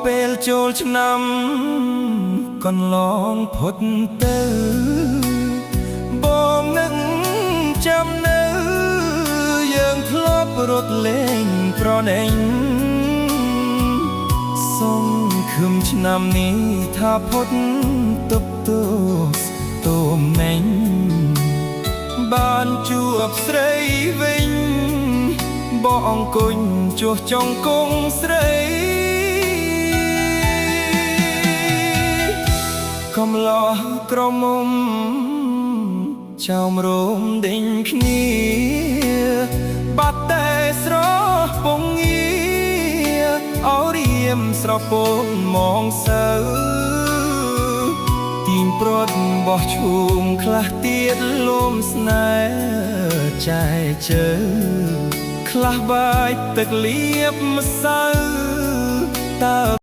ពេលចូលឆ្នាំកន្លងផុតទៅបងនឹងចាំនៅយើងធ្លាប់រត់លេងប្រណែងសង្ឃឹមឆ្នាំនេះថាផុតទប់ទោសទុំមែងបានជួបស្រីវិញបងអង្គុញជួសចង់គង់ស្រីកំឡោះក្រមុំចោមរោមដេញគ្នាបាត់តែស្រស់ពងងារអោរៀមស្រពងមងសៅទីមព្រាត់បោះឈូងខ្លះទៀតលំស្នេហ៍ចែជើខ្លះបាយទឹកលៀបម្សៅតើ